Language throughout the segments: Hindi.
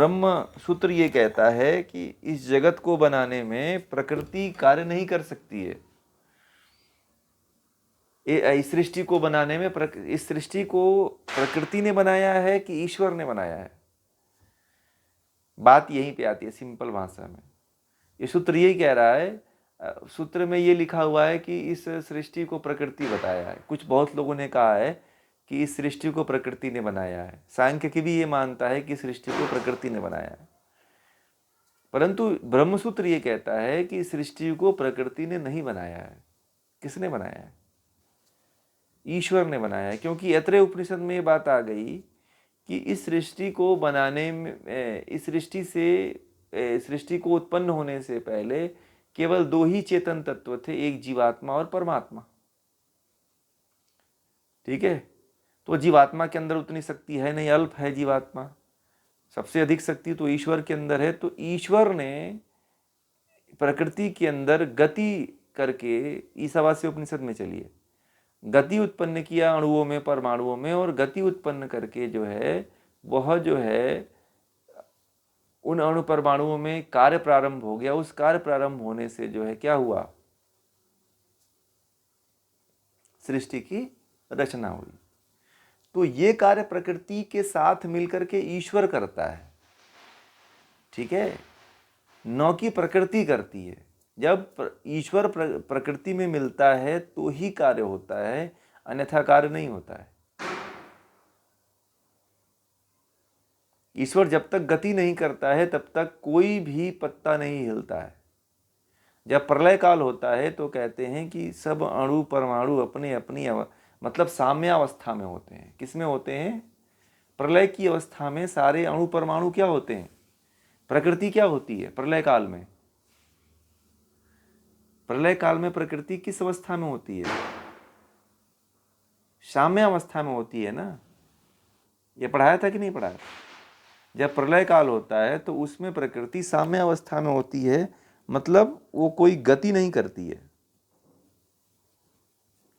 ब्रह्म सूत्र ये कहता है कि इस जगत को बनाने में प्रकृति कार्य नहीं कर सकती है। इस सृष्टि को बनाने में इस सृष्टि को प्रकृति ने बनाया है कि ईश्वर ने बनाया है। बात यहीं पे आती है सिंपल भाषा में। ये सूत्र यही कह रहा है, सूत्र में ये लिखा हुआ है कि इस सृष्टि को प्रकृति बताया है। कुछ बहुत लोगों ने कहा है कि इस सृष्टि को प्रकृति ने बनाया है। सांख्य की भी ये मानता है कि सृष्टि को प्रकृति ने बनाया है, परंतु ब्रह्मसूत्र ये कहता है कि सृष्टि को प्रकृति ने नहीं बनाया है। किसने बनाया है? ईश्वर ने बनाया है। क्योंकि ऐतरेय उपनिषद में ये बात आ गई कि इस सृष्टि को बनाने में, इस सृष्टि को उत्पन्न होने से पहले केवल दो ही चेतन तत्व थे, एक जीवात्मा और परमात्मा। ठीक है, तो जीवात्मा के अंदर उतनी शक्ति है नहीं, अल्प है जीवात्मा। सबसे अधिक शक्ति तो ईश्वर के अंदर है। तो ईश्वर ने प्रकृति के अंदर गति करके, ईशावास्य उपनिषद में चलिए, गति उत्पन्न किया अणुओं में, परमाणुओं में, और गति उत्पन्न करके जो है वह जो है उन अणु परमाणुओं में कार्य प्रारंभ हो गया। उस कार्य प्रारंभ होने से जो है क्या हुआ? सृष्टि की रचना हुई। तो ये कार्य प्रकृति के साथ मिलकर के ईश्वर करता है। ठीक है, न कि प्रकृति करती है। जब ईश्वर प्रकृति में मिलता है तो ही कार्य होता है, अन्यथा कार्य नहीं होता है। ईश्वर जब तक गति नहीं करता है तब तक कोई भी पत्ता नहीं हिलता है। जब प्रलय काल होता है तो कहते हैं कि सब अणु परमाणु अपने अपनी मतलब साम्यावस्था में होते हैं। किस में होते हैं? प्रलय की अवस्था में सारे अणु परमाणु क्या होते हैं? प्रकृति क्या होती है प्रलय काल में? प्रलय काल में प्रकृति किस अवस्था में होती है? साम्यावस्था में होती है ना। ये पढ़ाया था कि नहीं पढ़ाया? जब प्रलय काल होता है तो उसमें प्रकृति साम्यावस्था में होती है, मतलब वो कोई गति नहीं करती है,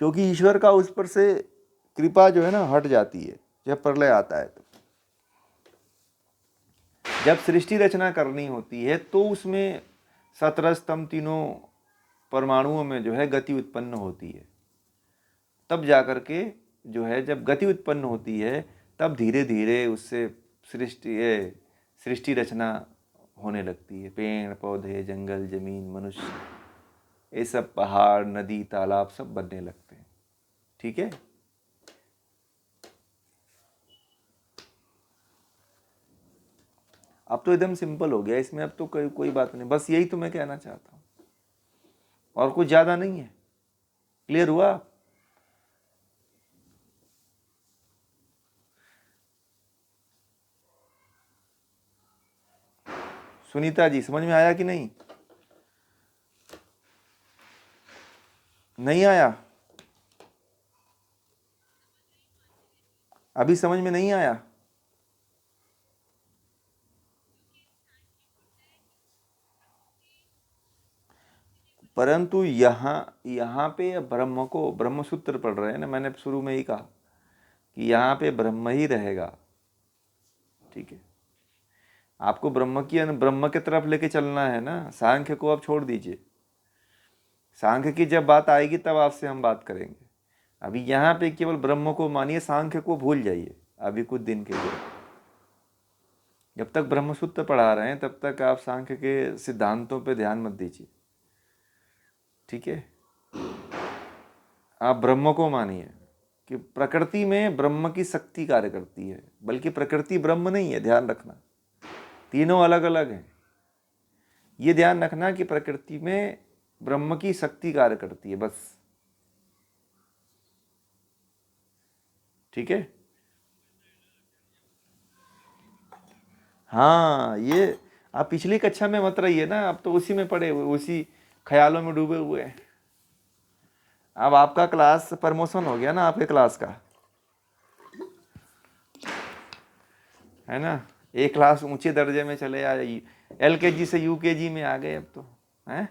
क्योंकि ईश्वर का उस पर से कृपा जो है ना हट जाती है जब प्रलय आता है। तो जब सृष्टि रचना करनी होती है तो उसमें सतरस्तम तीनों परमाणुओं में जो है गति उत्पन्न होती है। तब जाकर के जो है, जब गति उत्पन्न होती है तब धीरे धीरे उससे सृष्टि रचना होने लगती है। पेड़ पौधे, जंगल, जमीन, मनुष्य, ये सब, पहाड़, नदी, तालाब सब बनने लगते हैं। ठीक है, अब तो एकदम सिंपल हो गया इसमें। अब तो कोई बात नहीं, बस यही तो मैं कहना चाहता हूँ, और कुछ ज्यादा नहीं है। क्लियर हुआ? सुनीता जी, समझ में आया कि नहीं? नहीं आया? अभी समझ में नहीं आया? परंतु यहाँ पे ब्रह्म को, ब्रह्म सूत्र पढ़ रहे हैं ना, मैंने शुरू में ही कहा कि यहाँ पे ब्रह्म ही रहेगा। ठीक है, आपको ब्रह्म की तरफ लेके चलना है ना। सांख्य को आप छोड़ दीजिए, सांख्य की जब बात आएगी तब आपसे हम बात करेंगे। अभी यहाँ पे केवल ब्रह्म को मानिए, सांख्य को भूल जाइए अभी कुछ दिन के लिए। जब तक ब्रह्मसूत्र पढ़ा रहे हैं तब तक आप सांख्य के सिद्धांतों पे ध्यान मत दीजिए। ठीक है, आप ब्रह्म को मानिए कि प्रकृति में ब्रह्म की शक्ति कार्य करती है, बल्कि प्रकृति ब्रह्म नहीं है, ध्यान रखना। तीनों अलग अलग हैं। ये ध्यान रखना कि प्रकृति में ब्रह्म की शक्ति कार्य करती है, बस। ठीक है, हाँ, ये आप पिछली कक्षा में मत रहिए ना, अब तो उसी में पड़े हुए, उसी ख्यालों में डूबे हुए हैं। अब आपका क्लास प्रमोशन हो गया ना, आपके क्लास का, है ना। एक क्लास ऊंचे दर्जे में चले आए, LKG से UKG में आ गए अब तो, हैं।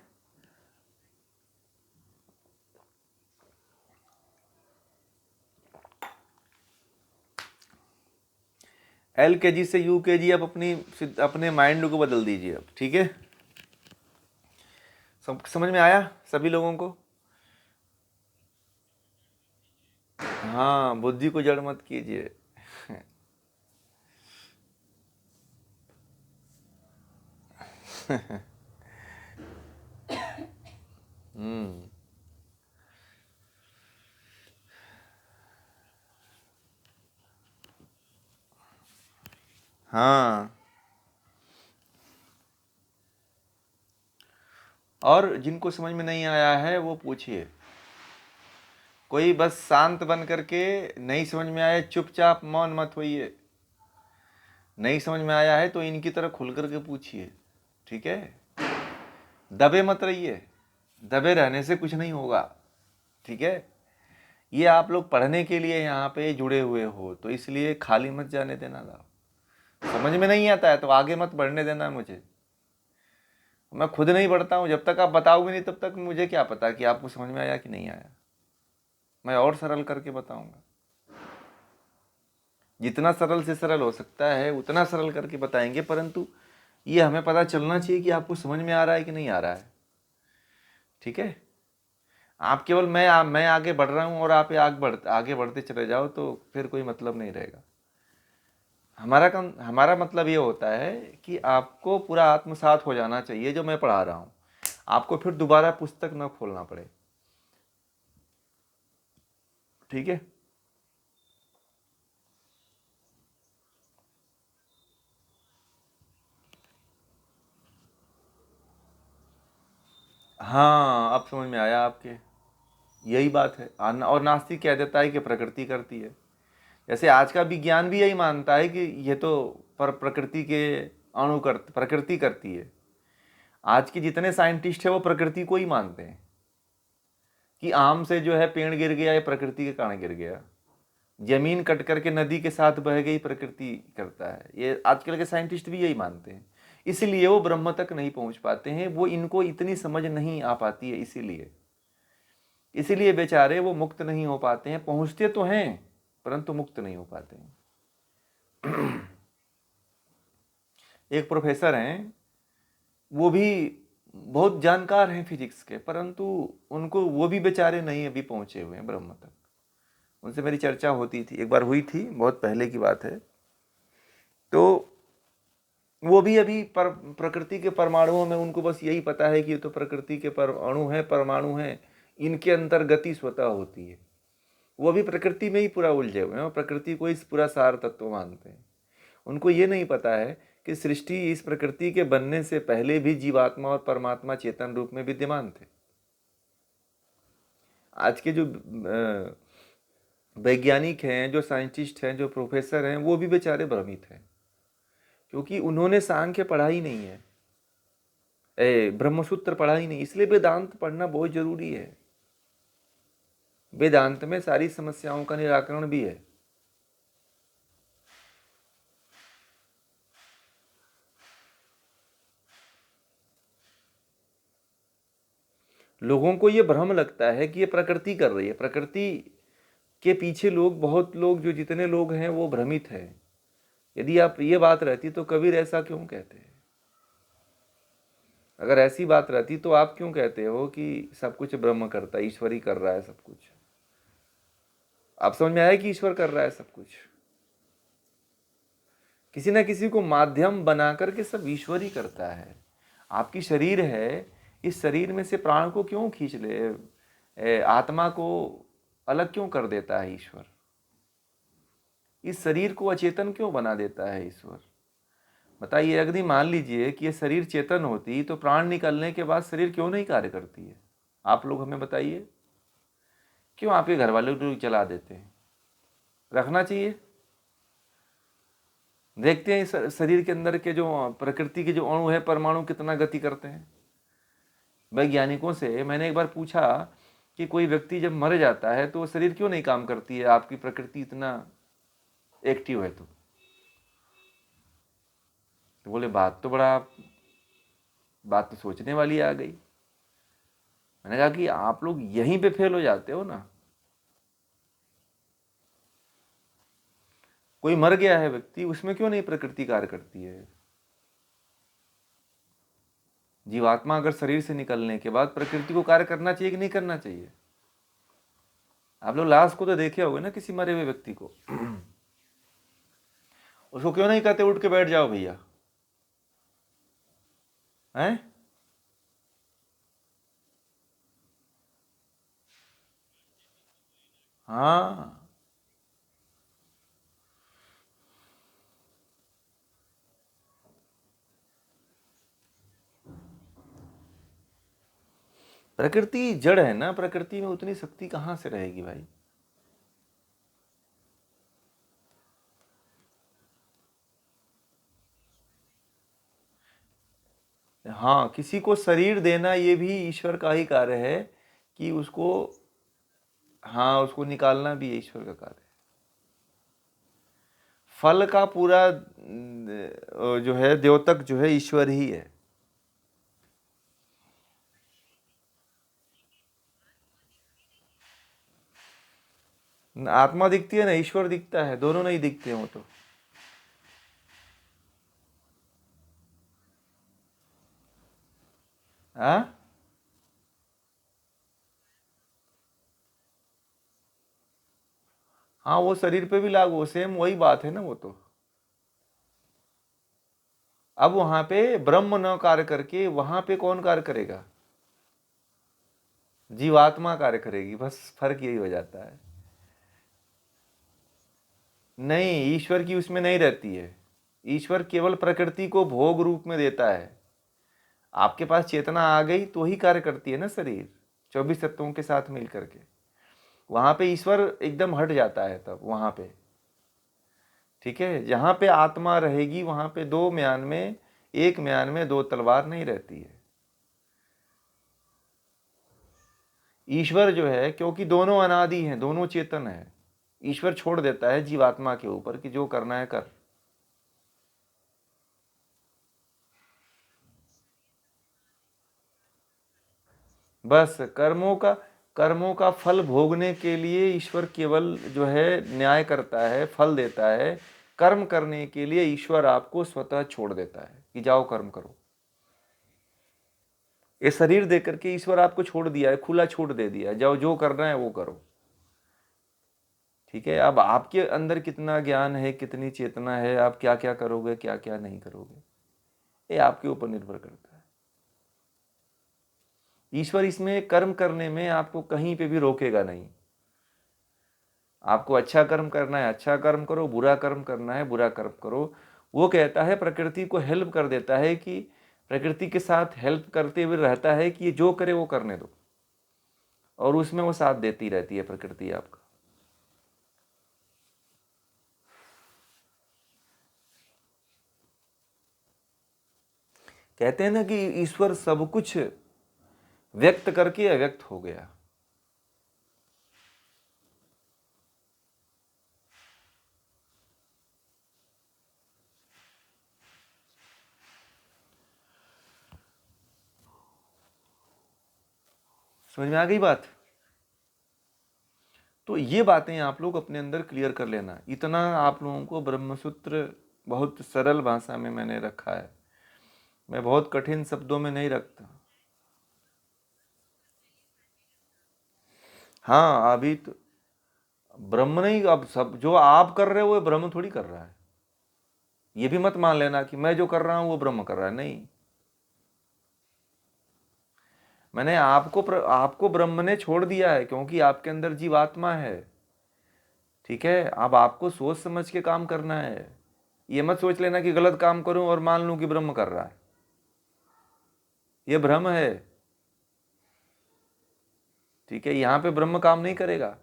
LKG से UKG आप अपने माइंड को बदल दीजिए अब, ठीक है। समझ में आया सभी लोगों को? हाँ, बुद्धि को जड़ मत कीजिए। हम्म। हाँ, और जिनको समझ में नहीं आया है वो पूछिए। कोई बस शांत बन करके, नहीं समझ में आया चुपचाप मौन मत होइए। नहीं समझ में आया है तो इनकी तरह खुल करके पूछिए, ठीक है। दबे मत रहिए, दबे रहने से कुछ नहीं होगा, ठीक है। ये आप लोग पढ़ने के लिए यहाँ पे जुड़े हुए हो, तो इसलिए खाली मत जाने देना। समझ में नहीं आता है तो आगे मत बढ़ने देना मुझे। मैं खुद नहीं बढ़ता हूँ, जब तक आप बताओगे नहीं तब तक मुझे क्या पता कि आपको समझ में आया कि नहीं आया। मैं और सरल करके बताऊंगा, जितना सरल से सरल हो सकता है उतना सरल करके बताएंगे, परंतु ये हमें पता चलना चाहिए कि आपको समझ में आ रहा है कि नहीं आ रहा है, ठीक है। आप केवल मैं आगे बढ़ रहा हूँ और आप आगे बढ़ते चले जाओ तो फिर कोई मतलब नहीं रहेगा। हमारा मतलब ये होता है कि आपको पूरा आत्मसात हो जाना चाहिए जो मैं पढ़ा रहा हूँ, आपको फिर दोबारा पुस्तक न खोलना पड़े, ठीक है। हाँ, अब समझ में आया आपके, यही बात है। और नास्तिक कह देता है कि प्रकृति करती है। जैसे आज का विज्ञान भी यही मानता है कि ये तो प्रकृति के प्रकृति करती है। आज के जितने साइंटिस्ट है वो प्रकृति को ही मानते हैं कि आम से जो है पेड़ गिर गया, ये प्रकृति के कारण गिर गया। जमीन कट करके नदी के साथ बह गई, प्रकृति करता है। ये आजकल के साइंटिस्ट भी यही मानते हैं। इसलिए वो ब्रह्म तक नहीं पहुंच पाते हैं, वो इनको इतनी समझ नहीं आ पाती है, इसीलिए बेचारे वो मुक्त नहीं हो पाते हैं। पहुंचते तो हैं परंतु मुक्त नहीं हो पाते हैं। एक प्रोफेसर हैं, वो भी बहुत जानकार हैं फिजिक्स के, परंतु उनको वो भी बेचारे नहीं अभी पहुंचे हुए हैं ब्रह्म तक। उनसे मेरी चर्चा होती थी, एक बार हुई थी, बहुत पहले की बात है। तो वो भी अभी प्रकृति के परमाणुओं में उनको बस यही पता है कि ये तो प्रकृति के अणु है, परमाणु है, इनके अंतर गति स्वतः होती है। वो भी प्रकृति में ही पूरा उलझे हुए हैं और प्रकृति को इस पूरा सार तत्व मानते हैं। उनको ये नहीं पता है कि सृष्टि इस प्रकृति के बनने से पहले भी जीवात्मा और परमात्मा चेतन रूप में विद्यमान थे। आज के जो वैज्ञानिक हैं, जो साइंटिस्ट हैं, जो प्रोफेसर हैं, वो भी बेचारे भ्रमित हैं, क्योंकि उन्होंने सांख्य पढ़ा ही नहीं है, ब्रह्मसूत्र पढ़ा ही नहीं। इसलिए वेदांत पढ़ना बहुत जरूरी है। वेदांत में सारी समस्याओं का निराकरण भी है। लोगों को ये भ्रम लगता है कि ये प्रकृति कर रही है, प्रकृति के पीछे बहुत लोग, जो जितने लोग हैं वो भ्रमित हैं। यदि आप ये बात रहती तो कबीर ऐसा क्यों कहते हैं? अगर ऐसी बात रहती तो आप क्यों कहते हो कि सब कुछ ब्रह्म करता है, ईश्वर ही कर रहा है सब कुछ? आप समझ में आया कि ईश्वर कर रहा है सब कुछ? किसी ना किसी को माध्यम बना करके सब ईश्वर ही करता है। आपकी शरीर है, इस शरीर में से प्राण को क्यों खींच ले, आत्मा को अलग क्यों कर देता है ईश्वर? इस शरीर को अचेतन क्यों बना देता है ईश्वर? बताइए, अगर मान लीजिए कि ये शरीर चेतन होती तो प्राण निकलने के बाद शरीर क्यों नहीं कार्य करती है? आप लोग हमें बताइए, क्यों आपके घर वाले लोग चला देते हैं? रखना चाहिए। देखते हैं इस शरीर के अंदर के जो प्रकृति के जो अणु है, परमाणु कितना गति करते हैं। वैज्ञानिकों से मैंने एक बार पूछा कि कोई व्यक्ति जब मर जाता है तो शरीर क्यों नहीं काम करती है, आपकी प्रकृति इतना एक्टिव है तो बोले बात तो सोचने वाली आ गई। मैंने कहा कि आप लोग यहीं पे फेल हो जाते हो ना। कोई मर गया है व्यक्ति, उसमें क्यों नहीं प्रकृति कार्य करती है? जीवात्मा अगर शरीर से निकलने के बाद प्रकृति को कार्य करना चाहिए कि नहीं करना चाहिए? आप लोग लाश को तो देखे होगे ना, किसी मरे हुए व्यक्ति को। उसको क्यों नहीं कहते उठ के बैठ जाओ भैया? हैं? हाँ, प्रकृति जड़ है ना, प्रकृति में उतनी शक्ति कहां से रहेगी भाई? हाँ, किसी को शरीर देना ये भी ईश्वर का ही कार्य है कि उसको, हाँ, उसको निकालना भी ईश्वर का कार्य है। फल का पूरा जो है द्योतक जो है ईश्वर ही है। आत्मा दिखती है ना, ईश्वर दिखता है, दोनों नहीं दिखते हो तो। हाँ, हाँ, वो शरीर पे भी लागू, सेम वही बात है ना वो तो। अब वहां पे ब्रह्म न कार्य करके वहां पे कौन कार्य करेगा? जीवात्मा कार्य करेगी, बस फर्क यही हो जाता है। नहीं, ईश्वर की उसमें नहीं रहती है। ईश्वर केवल प्रकृति को भोग रूप में देता है। आपके पास चेतना आ गई तो ही कार्य करती है ना शरीर, 24 तत्वों के साथ मिल करके। वहां पे ईश्वर एकदम हट जाता है तब वहां पे। ठीक है, जहां पे आत्मा रहेगी वहां पे दो म्यान में, एक म्यान में दो तलवार नहीं रहती है। ईश्वर जो है, क्योंकि दोनों अनादि हैं, दोनों चेतन है, ईश्वर छोड़ देता है जीवात्मा के ऊपर कि जो करना है कर। बस कर्मों का फल भोगने के लिए ईश्वर केवल जो है न्याय करता है, फल देता है। कर्म करने के लिए ईश्वर आपको स्वतः छोड़ देता है कि जाओ कर्म करो। ये शरीर दे करके ईश्वर आपको छोड़ दिया है, खुला छूट दे दिया है, जाओ जो करना है वो करो। ठीक है, अब आपके अंदर कितना ज्ञान है, कितनी चेतना है, आप क्या क्या करोगे, क्या क्या नहीं करोगे, ये आपके ऊपर निर्भर करता है। ईश्वर इसमें कर्म करने में आपको कहीं पे भी रोकेगा नहीं। आपको अच्छा कर्म करना है अच्छा कर्म करो, बुरा कर्म करना है बुरा कर्म करो। वो कहता है, प्रकृति को हेल्प कर देता है कि प्रकृति के साथ हेल्प करते हुए रहता है कि ये जो करे वो करने दो, और उसमें वो साथ देती रहती है प्रकृति आपका। कहते हैं ना कि ईश्वर सब कुछ व्यक्त करके अव्यक्त हो गया। समझ में आ गई बात? तो ये बातें आप लोग अपने अंदर क्लियर कर लेना। इतना आप लोगों को ब्रह्मसूत्र बहुत सरल भाषा में मैंने रखा है, मैं बहुत कठिन शब्दों में नहीं रखता। हाँ, अभी तो ब्रह्म नहीं, अब सब जो आप कर रहे हो वो ब्रह्म थोड़ी कर रहा है। ये भी मत मान लेना कि मैं जो कर रहा हूं वो ब्रह्म कर रहा है, नहीं। मैंने आपको ब्रह्म ने छोड़ दिया है क्योंकि आपके अंदर जीवात्मा है। ठीक है, अब आपको सोच समझ के काम करना है। ये मत सोच लेना कि गलत काम करूं और मान लूं कि ब्रह्म कर रहा है, ये भ्रम है। ठीक है, यहां पे ब्रह्म काम नहीं करेगा।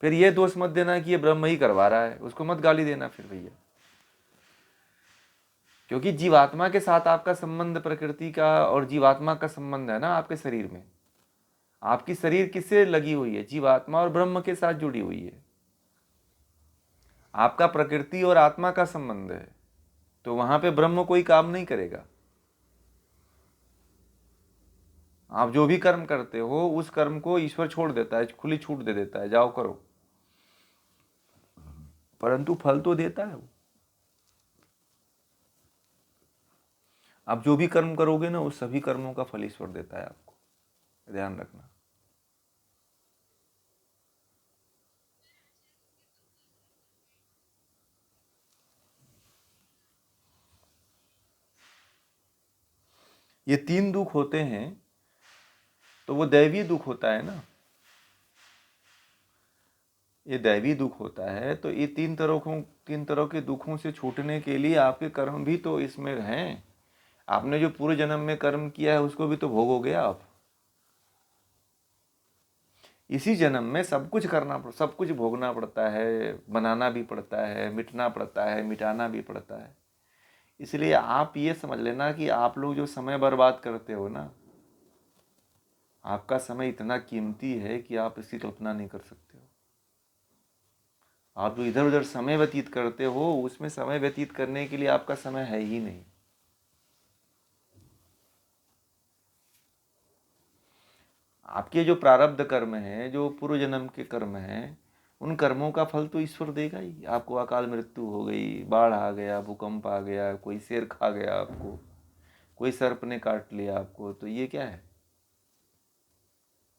फिर ये दोष मत देना कि ये ब्रह्म ही करवा रहा है, उसको मत गाली देना फिर भैया। क्योंकि जीवात्मा के साथ आपका संबंध प्रकृति का और जीवात्मा का संबंध है ना आपके शरीर में। आपकी शरीर किससे लगी हुई है? जीवात्मा और ब्रह्म के साथ जुड़ी हुई है। आपका प्रकृति और आत्मा का संबंध है, तो वहां पे ब्रह्म कोई काम नहीं करेगा। आप जो भी कर्म करते हो उस कर्म को ईश्वर छोड़ देता है, खुली छूट दे देता है, जाओ करो। परंतु फल तो देता है वो। आप जो भी कर्म करोगे ना, उस सभी कर्मों का फल ईश्वर देता है आपको, ध्यान रखना। ये 3 दुख होते हैं, तो वो दैवीय दुख होता है ना, ये दैवीय दुख होता है। तो ये 3 तरह के दुखों से छूटने के लिए आपके कर्म भी तो इसमें हैं। आपने जो पूरे जन्म में कर्म किया है उसको भी तो भोगोगे आप। इसी जन्म में सब कुछ सब कुछ भोगना पड़ता है, बनाना भी पड़ता है, मिटना पड़ता है, मिटाना भी पड़ता है। इसलिए आप ये समझ लेना कि आप लोग जो समय बर्बाद करते हो ना, आपका समय इतना कीमती है कि आप इसकी कल्पना नहीं कर सकते हो। आप जो इधर उधर समय व्यतीत करते हो, उसमें समय व्यतीत करने के लिए आपका समय है ही नहीं। आपके जो प्रारब्ध कर्म हैं, जो पूर्व जन्म के कर्म हैं, उन कर्मों का फल तो ईश्वर देगा ही। आपको अकाल मृत्यु हो गई, बाढ़ आ गया, भूकंप आ गया, कोई शेर खा गया आपको, कोई सर्प ने काट लिया आपको, तो ये क्या है?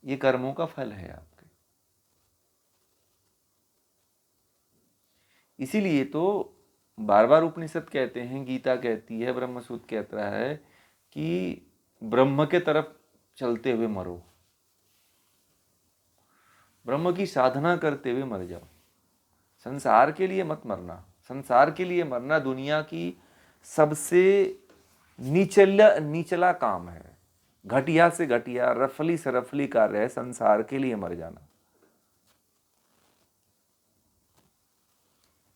ये कर्मों का फल है आपके। इसीलिए तो बार बार उपनिषद कहते हैं, गीता कहती है, ब्रह्मसूत्र कहता है कि ब्रह्म के तरफ चलते हुए मरो, ब्रह्म की साधना करते हुए मर जाओ। संसार के लिए मत मरना। संसार के लिए मरना दुनिया की सबसे निचला काम है। घटिया से घटिया, रफली से रफली कार्य है संसार के लिए मर जाना।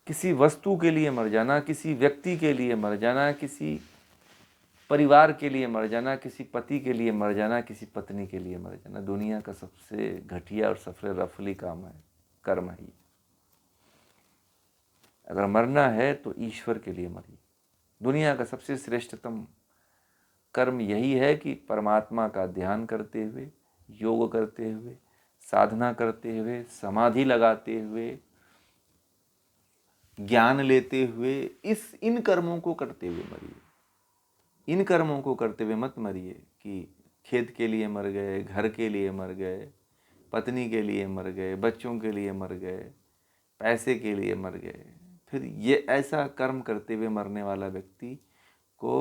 किसी वस्तु के लिए मर जाना, किसी व्यक्ति के लिए मर जाना, किसी परिवार के लिए मर जाना, किसी पति के लिए मर जाना, किसी पत्नी के लिए मर जाना, दुनिया का सबसे घटिया और सबसे रफली काम है, कर्म है। अगर मरना है तो ईश्वर के लिए मरिए। दुनिया का सबसे श्रेष्ठतम कर्म यही है कि परमात्मा का ध्यान करते हुए, योग करते हुए, साधना करते हुए, समाधि लगाते हुए, ज्ञान लेते हुए, इन कर्मों को करते हुए मरिए। इन कर्मों को करते हुए मत मरिए कि खेत के लिए मर गए, घर के लिए मर गए, पत्नी के लिए मर गए, बच्चों के लिए मर गए, पैसे के लिए मर गए। फिर ये ऐसा कर्म करते हुए मरने वाला व्यक्ति को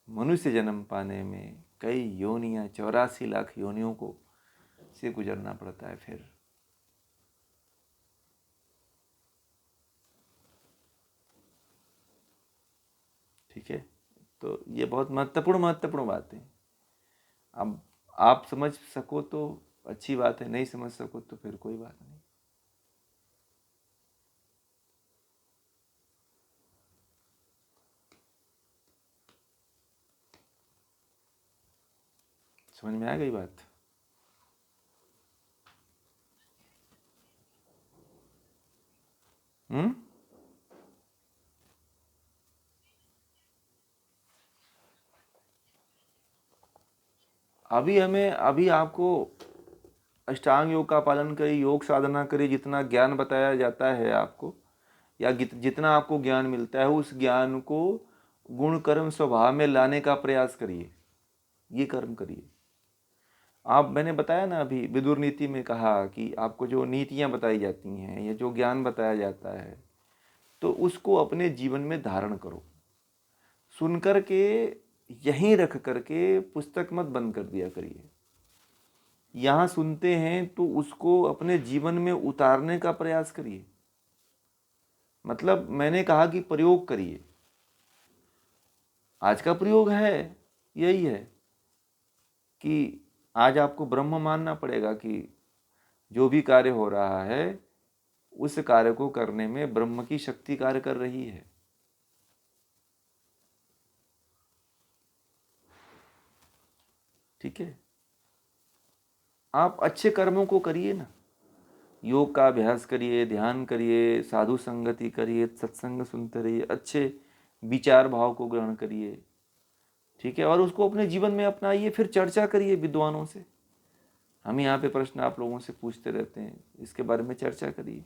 मनुष्य जन्म पाने में कई योनियाँ, 84 लाख योनियों को से गुजरना पड़ता है। फिर ठीक है, तो ये बहुत महत्वपूर्ण बात है। अब आप समझ सको तो अच्छी बात है, नहीं समझ सको तो फिर कोई बात नहीं। समझ में आ गई बात? अभी आपको अष्टांग योग का पालन करिए, योग साधना करिए, जितना ज्ञान बताया जाता है आपको, या जितना आपको ज्ञान मिलता है, उस ज्ञान को गुण कर्म स्वभाव में लाने का प्रयास करिए। ये कर्म करिए। मैंने बताया ना अभी विदुर नीति में कहा कि आपको जो नीतियाँ बताई जाती हैं या जो ज्ञान बताया जाता है, तो उसको अपने जीवन में धारण करो। सुन कर के यहीं रख करके पुस्तक मत बंद कर दिया करिए। यहाँ सुनते हैं तो उसको अपने जीवन में उतारने का प्रयास करिए। मतलब मैंने कहा कि प्रयोग करिए। आज का प्रयोग है यही है कि आज आपको ब्रह्म मानना पड़ेगा कि जो भी कार्य हो रहा है उस कार्य को करने में ब्रह्म की शक्ति कार्य कर रही है। ठीक है, आप अच्छे कर्मों को करिए ना, योग का अभ्यास करिए, ध्यान करिए, साधु संगति करिए, सत्संग सुनते रहिए, अच्छे विचार भाव को ग्रहण करिए। ठीक है, और उसको अपने जीवन में अपनाइए। फिर चर्चा करिए विद्वानों से। हम यहाँ पे प्रश्न आप लोगों से पूछते रहते हैं, इसके बारे में चर्चा करिए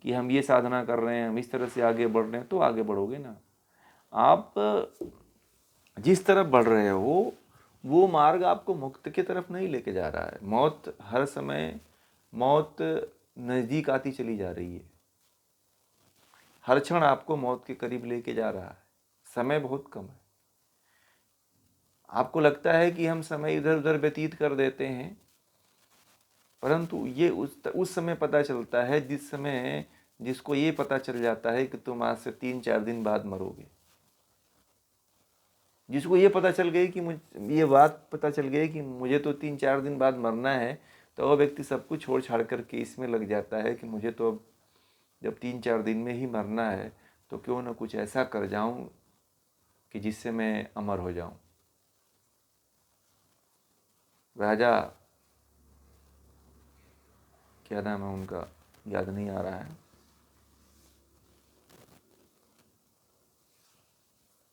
कि हम ये साधना कर रहे हैं, हम इस तरह से आगे बढ़ रहे हैं, तो आगे बढ़ोगे ना। आप जिस तरफ बढ़ रहे हो वो मार्ग आपको मुक्ति की तरफ नहीं लेके जा रहा है। मौत हर समय, मौत नज़दीक आती चली जा रही है, हर क्षण आपको मौत के करीब लेके जा रहा है। समय बहुत कम है। आपको लगता है कि हम समय इधर उधर व्यतीत कर देते हैं, परंतु ये उस समय पता चलता है जिस समय जिसको ये पता चल जाता है कि तुम आज से 3-4 दिन बाद मरोगे। जिसको ये पता चल गई कि ये बात पता चल गई कि मुझे तो 3-4 दिन बाद मरना है, तो वह व्यक्ति सब कुछ छोड़ छाड़ करके इसमें लग जाता है कि मुझे तो अब जब 3-4 दिन में ही मरना है तो क्यों ना कुछ ऐसा कर जाऊं कि जिससे मैं अमर हो जाऊं। राजा, क्या नाम है उनका, याद नहीं आ रहा है,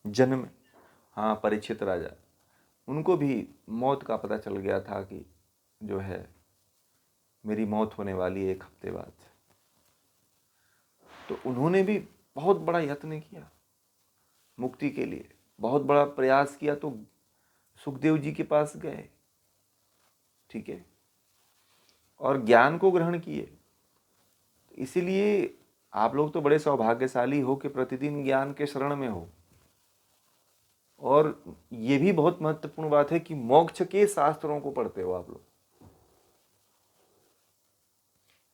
जन्म, हाँ, परीक्षित राजा, उनको भी मौत का पता चल गया था कि जो है मेरी मौत होने वाली है 1 हफ्ते बाद। तो उन्होंने भी बहुत बड़ा यत्न किया मुक्ति के लिए, बहुत बड़ा प्रयास किया, तो सुखदेव जी के पास गए, ठीक है, और ज्ञान को ग्रहण किए। इसीलिए आप लोग तो बड़े सौभाग्यशाली हो कि प्रतिदिन ज्ञान के शरण में हो। और ये भी बहुत महत्वपूर्ण बात है कि मोक्ष के शास्त्रों को पढ़ते हो आप लोग,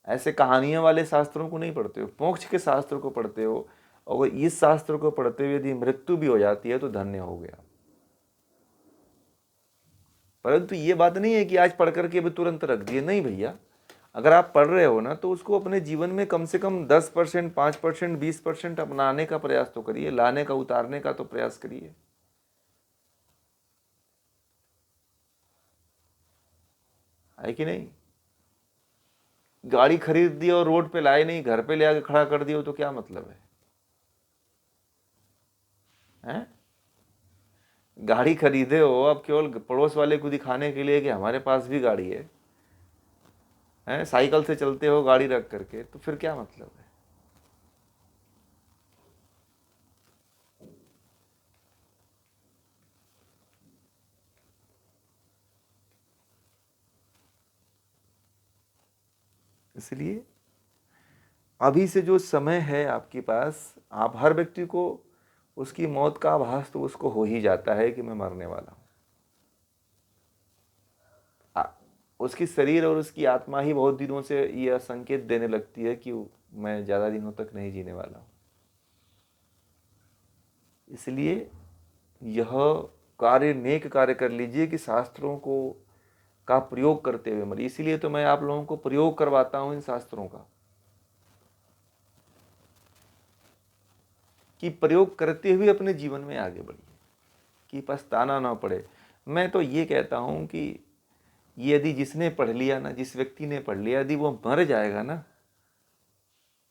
ऐसे कहानियां वाले शास्त्रों को नहीं पढ़ते हो, मोक्ष के शास्त्र को पढ़ते हो। और इस शास्त्र को पढ़ते हुए यदि मृत्यु भी हो जाती है तो धन्य हो गया। परंतु ये बात नहीं है कि आज पढ़ करके भी तुरंत रख दिए, नहीं भैया। अगर आप पढ़ रहे हो ना तो उसको अपने जीवन में कम से कम 10%, 5%, 20% अपनाने का प्रयास तो करिए, लाने का, उतारने का तो प्रयास करिए। है कि नहीं? गाड़ी खरीद दी और रोड पे लाए नहीं, घर पे ले आके खड़ा कर दिया तो क्या मतलब है? हैं? गाड़ी खरीदे हो अब केवल पड़ोस वाले को दिखाने के लिए कि हमारे पास भी गाड़ी है, हैं? साइकिल से चलते हो गाड़ी रख करके, तो फिर क्या मतलब है? इसलिए अभी से जो समय है आपके पास, आप हर व्यक्ति को उसकी मौत का आभास तो उसको हो ही जाता है कि मैं मरने वाला हूं। उसकी शरीर और उसकी आत्मा ही बहुत दिनों से यह संकेत देने लगती है कि मैं ज्यादा दिनों तक नहीं जीने वाला हूं। इसलिए यह कार्य, नेक कार्य कर लीजिए कि शास्त्रों को का प्रयोग करते हुए मरिए। इसीलिए तो मैं आप लोगों को प्रयोग करवाता हूं इन शास्त्रों का, कि प्रयोग करते हुए अपने जीवन में आगे बढ़िए, कि पछताना ना पड़े। मैं तो ये कहता हूं कि यदि जिसने पढ़ लिया ना, जिस व्यक्ति ने पढ़ लिया, यदि वो मर जाएगा ना,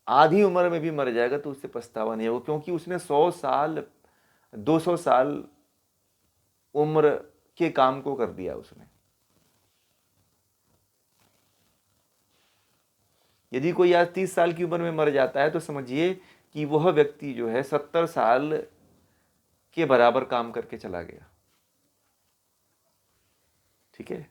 आधी उम्र में भी मर जाएगा तो उससे पछतावा नहीं होगा, क्योंकि उसने 100 साल, 200 साल उम्र के काम को कर दिया उसने। यदि कोई आज 30 साल की उम्र में मर जाता है तो समझिए कि वह व्यक्ति जो है 70 साल के बराबर काम करके चला गया। ठीक है?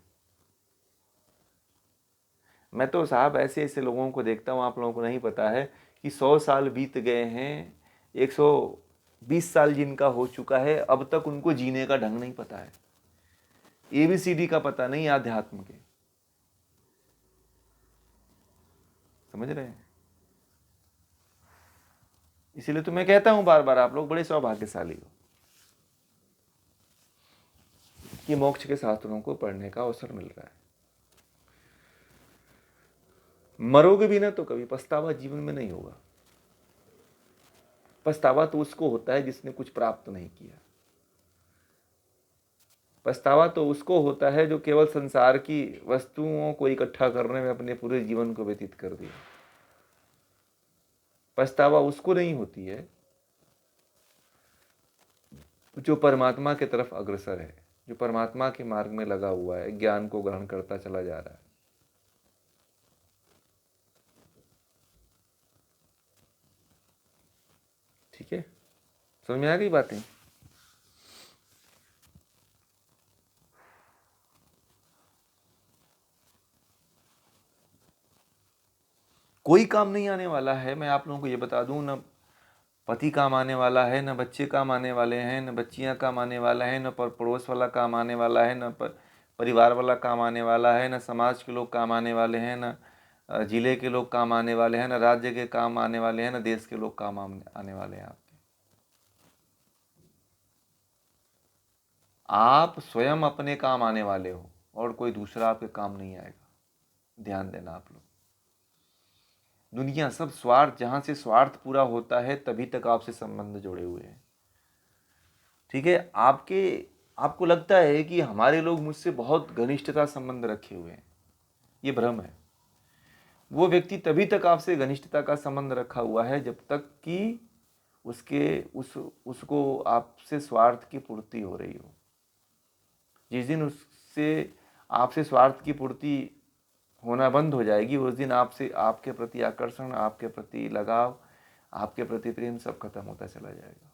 मैं तो साहब ऐसे ऐसे लोगों को देखता हूं, आप लोगों को नहीं पता है कि 100 साल बीत गए हैं, 120 साल जिनका हो चुका है, अब तक उनको जीने का ढंग नहीं पता है, ABCD का पता नहीं आध्यात्म के। समझ रहे हैं? इसीलिए तो मैं कहता हूं बार बार, आप लोग बड़े सौभाग्यशाली हो कि मोक्ष के शास्त्रों को पढ़ने का अवसर मिल रहा है। मरोगे भी ना तो कभी पछतावा जीवन में नहीं होगा। पछतावा तो उसको होता है जिसने कुछ प्राप्त नहीं किया। पछतावा तो उसको होता है जो केवल संसार की वस्तुओं को इकट्ठा करने में अपने पूरे जीवन को व्यतीत कर दिया। पछतावा उसको नहीं होती है जो परमात्मा की तरफ अग्रसर है, जो परमात्मा के मार्ग में लगा हुआ है, ज्ञान को ग्रहण करता चला जा रहा है। समझ में आ गई बातें? कोई काम नहीं आने वाला है, मैं आप लोगों को ये बता दूं, न पति काम आने वाला है, न बच्चे काम आने वाले हैं, न बच्चियां काम आने वाला है, न पड़ोस वाला काम आने वाला है, न परिवार वाला काम आने वाला है, न समाज के लोग काम आने वाले हैं, न जिले के लोग काम आने वाले हैं, न राज्य के काम आने वाले हैं, न देश के लोग काम आने वाले हैं आपके। आप स्वयं अपने काम आने वाले हो और कोई दूसरा आपके काम नहीं आएगा। ध्यान देना आप लोग। दुनिया सब स्वार्थ, जहां से स्वार्थ पूरा होता है तभी तक आपसे संबंध जुड़े हुए हैं। ठीक है, आपको लगता है कि हमारे लोग मुझसे बहुत घनिष्ठता संबंध रखे हुए हैं, ये भ्रम है। वो व्यक्ति तभी तक आपसे घनिष्ठता का संबंध रखा हुआ है जब तक कि उसको आपसे स्वार्थ की पूर्ति हो रही हो। जिस दिन उससे आपसे स्वार्थ की पूर्ति होना बंद हो जाएगी, उस दिन आपसे, आपके प्रति आकर्षण, आपके प्रति लगाव, आपके प्रति प्रेम सब खत्म होता चला जाएगा।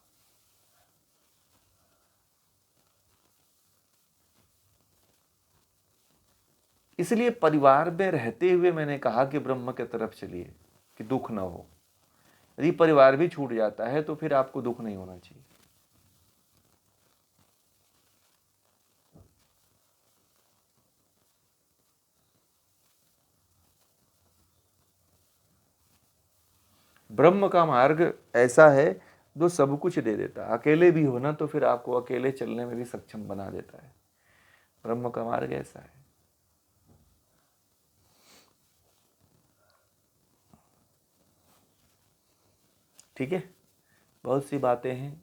इसलिए परिवार में रहते हुए मैंने कहा कि ब्रह्म की तरफ चलिए, कि दुख ना हो। यदि परिवार भी छूट जाता है तो फिर आपको दुख नहीं होना चाहिए। ब्रह्म का मार्ग ऐसा है जो सब कुछ दे देता है। अकेले भी हो ना तो फिर आपको अकेले चलने में भी सक्षम बना देता है। ब्रह्म का मार्ग ऐसा है। ठीक है, बहुत सी बातें हैं,